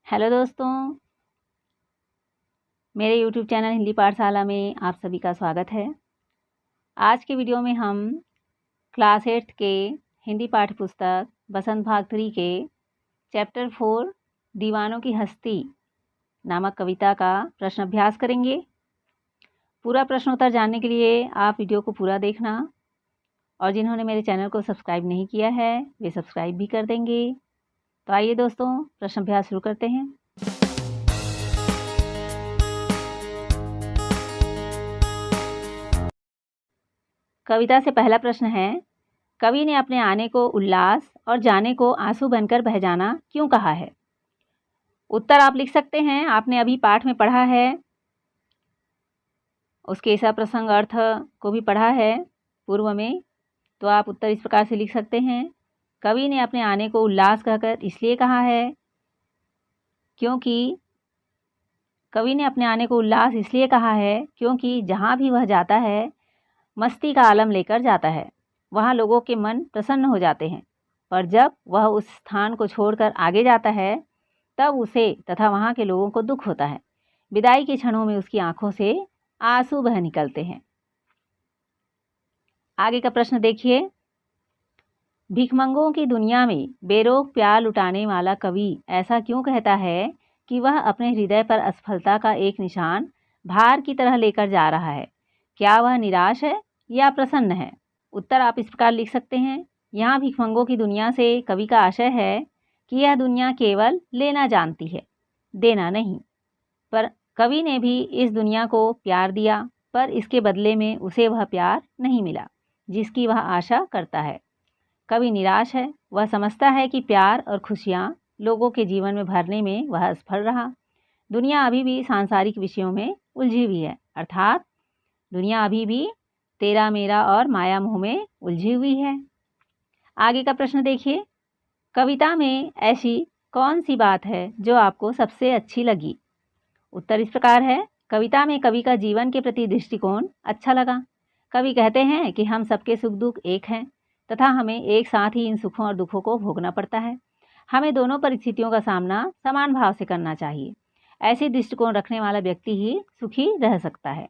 Hello दोस्तों, मेरे YouTube channel Hindi पाठशाला में आप सभी का स्वागत है। आज के वीडियो में हम क्लास 8th के हिंदी पाठ्य पुस्तक बसंत भाग 3 के चैप्टर 4 दीवानों की हस्ती नामक कविता का प्रश्न अभ्यास करेंगे। पूरा प्रश्नोत्तर जानने के लिए आप वीडियो को पूरा देखना और जिन्होंने मेरे चैनल को सब्सक्राइब नहीं किया है वे सब्सक्राइब भी कर देंगे। तो आइए दोस्तों, प्रश्न अभ्यास शुरू करते हैं। कविता से पहला प्रश्न है, कवि ने अपने आने को उल्लास और जाने को आंसू बनकर बह जाना क्यों कहा है? उत्तर आप लिख सकते हैं। आपने अभी पाठ में पढ़ा है, उसके ऐसा प्रसंग अर्थ को भी पढ़ा है पूर्व में। तो आप उत्तर इस प्रकार से लिख सकते हैं, कवि ने अपने आने को उल्लास कहकर इसलिए कहा है क्योंकि कवि ने अपने आने को उल्लास इसलिए कहा है क्योंकि जहाँ भी वह जाता है मस्ती का आलम लेकर जाता है। वहाँ लोगों के मन प्रसन्न हो जाते हैं, पर जब वह उस स्थान को छोड़कर आगे जाता है तब उसे तथा वहाँ के लोगों को दुख होता है। विदाई के क्षणों में उसकी आंखों से आंसू बह निकलते हैं। आगे का प्रश्न देखिए, भिखमंगों की दुनिया में बेरोक प्यार लुटाने वाला कवि ऐसा क्यों कहता है कि वह अपने हृदय पर असफलता का एक निशान भार की तरह लेकर जा रहा है? क्या वह निराश है या प्रसन्न है? उत्तर आप इस प्रकार लिख सकते हैं। यहाँ भिखमंगों की दुनिया से कवि का आशय है कि यह दुनिया केवल लेना जानती है, देना नहीं। पर कवि ने भी इस दुनिया को प्यार दिया, पर इसके बदले में उसे वह प्यार नहीं मिला जिसकी वह आशा करता है। कवि निराश है। वह समझता है कि प्यार और खुशियाँ लोगों के जीवन में भरने में वह असफल रहा। दुनिया अभी भी सांसारिक विषयों में उलझी हुई है, अर्थात दुनिया अभी भी तेरा मेरा और माया मोह में उलझी हुई है। आगे का प्रश्न देखिए, कविता में ऐसी कौन सी बात है जो आपको सबसे अच्छी लगी? उत्तर इस प्रकार है, कविता में कवि का जीवन के प्रति दृष्टिकोण अच्छा लगा। कवि कहते हैं कि हम सबके सुख दुख एक हैं तथा हमें एक साथ ही इन सुखों और दुखों को भोगना पड़ता है। हमें दोनों परिस्थितियों का सामना समान भाव से करना चाहिए। ऐसी दृष्टिकोण रखने वाला व्यक्ति ही सुखी रह सकता है।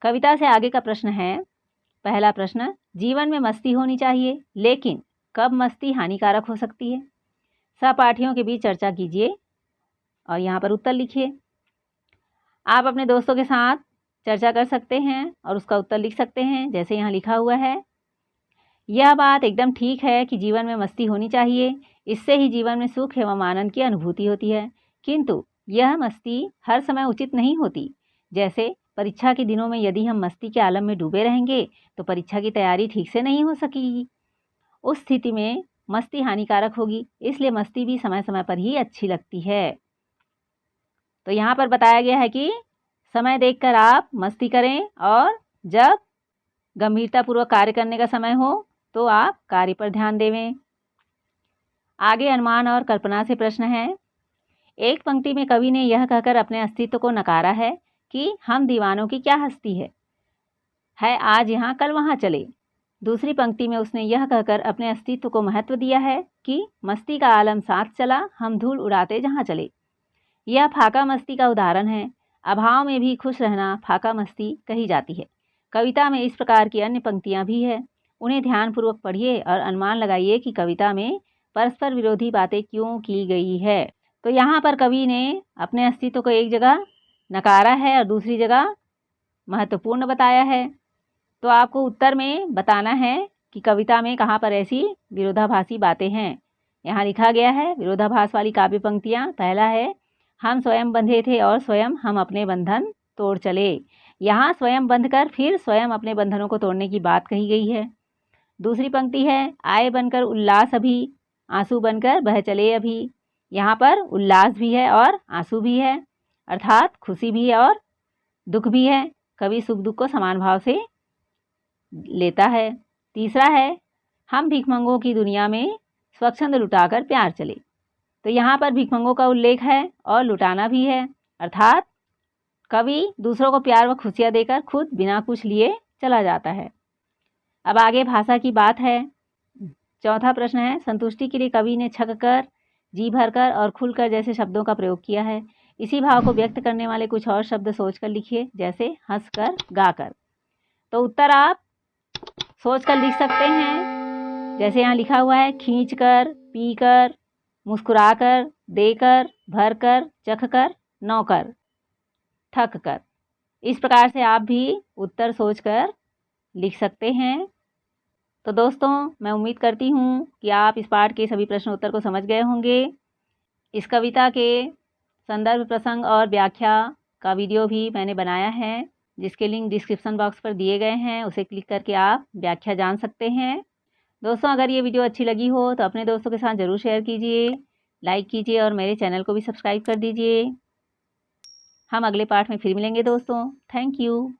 कविता से आगे का प्रश्न है, पहला प्रश्न, जीवन में मस्ती होनी चाहिए, लेकिन कब मस्ती हानिकारक हो सकती है? सहपाठियों के बीच चर्चा कीजिए और यहाँ पर उत्तर लिखिए। आप अपने दोस्तों के साथ चर्चा कर सकते हैं और उसका उत्तर लिख सकते हैं, जैसे यहाँ लिखा हुआ है। यह बात एकदम ठीक है कि जीवन में मस्ती होनी चाहिए, इससे ही जीवन में सुख एवं आनंद की अनुभूति होती है। किंतु यह मस्ती हर समय उचित नहीं होती। जैसे परीक्षा के दिनों में यदि हम मस्ती के आलम में डूबे रहेंगे तो परीक्षा की तैयारी ठीक से नहीं हो सकेगी। उस स्थिति में मस्ती हानिकारक होगी, इसलिए मस्ती भी समय समय पर ही अच्छी लगती है। तो यहाँ पर बताया गया है कि समय देखकर आप मस्ती करें और जब गंभीरतापूर्वक कार्य करने का समय हो तो आप कार्य पर ध्यान देवें। आगे अनुमान और कल्पना से प्रश्न है। एक पंक्ति में कवि ने यह कहकर अपने अस्तित्व को नकारा है कि हम दीवानों की क्या हस्ती है आज यहाँ कल वहाँ चले। दूसरी पंक्ति में उसने यह कहकर अपने अस्तित्व को महत्व दिया है कि मस्ती का आलम साथ चला, हम धूल उड़ाते जहाँ चले। यह फाका मस्ती का उदाहरण है। अभाव में भी खुश रहना फाका मस्ती कही जाती है। कविता में इस प्रकार की अन्य पंक्तियाँ भी है, उन्हें ध्यानपूर्वक पढ़िए और अनुमान लगाइए कि कविता में परस्पर विरोधी बातें क्यों की गई है। तो यहाँ पर कवि ने अपने अस्तित्व को एक जगह नकारा है और दूसरी जगह महत्वपूर्ण बताया है। तो आपको उत्तर में बताना है कि कविता में कहाँ पर ऐसी विरोधाभासी बातें हैं। यहाँ लिखा गया है विरोधाभास वाली काव्य पंक्तियाँ। पहला है, हम स्वयं बंधे थे और स्वयं हम अपने बंधन तोड़ चले। यहाँ स्वयं बंध कर फिर स्वयं अपने बंधनों को तोड़ने की बात कही गई है। दूसरी पंक्ति है, आए बनकर उल्लास अभी, आंसू बनकर बह चले अभी। यहाँ पर उल्लास भी है और आंसू भी है, अर्थात खुशी भी है और दुख भी है। कवि सुख दुख को समान भाव से लेता है। तीसरा है, हम भिखमंगों की दुनिया में स्वच्छंद लुटाकर प्यार चले। तो यहाँ पर भिखमंगों का उल्लेख है और लुटाना भी है, अर्थात कवि दूसरों को प्यार व खुशियाँ देकर खुद बिना कुछ लिए चला जाता है। अब आगे भाषा की बात है। चौथा प्रश्न है, संतुष्टि के लिए कवि ने छक कर जी भरकर और खुलकर जैसे शब्दों का प्रयोग किया है। इसी भाव को व्यक्त करने वाले कुछ और शब्द सोचकर लिखिए, जैसे हंसकर, गाकर। तो उत्तर आप सोचकर लिख सकते हैं। जैसे यहाँ लिखा हुआ है, खींचकर, पीकर, मुस्कुराकर, देकर, भरकर, चखकर, नौकर, थककर। इस प्रकार से आप भी उत्तर सोचकर लिख सकते हैं। तो दोस्तों, मैं उम्मीद करती हूँ कि आप इस पाठ के सभी प्रश्न उत्तर को समझ गए होंगे। इस कविता के संदर्भ, प्रसंग और व्याख्या का वीडियो भी मैंने बनाया है, जिसके लिंक डिस्क्रिप्शन बॉक्स पर दिए गए हैं। उसे क्लिक करके आप व्याख्या जान सकते हैं। दोस्तों, अगर ये वीडियो अच्छी लगी हो तो अपने दोस्तों के साथ ज़रूर शेयर कीजिए, लाइक कीजिए और मेरे चैनल को भी सब्सक्राइब कर दीजिए। हम अगले पाठ में फिर मिलेंगे दोस्तों। Thank you.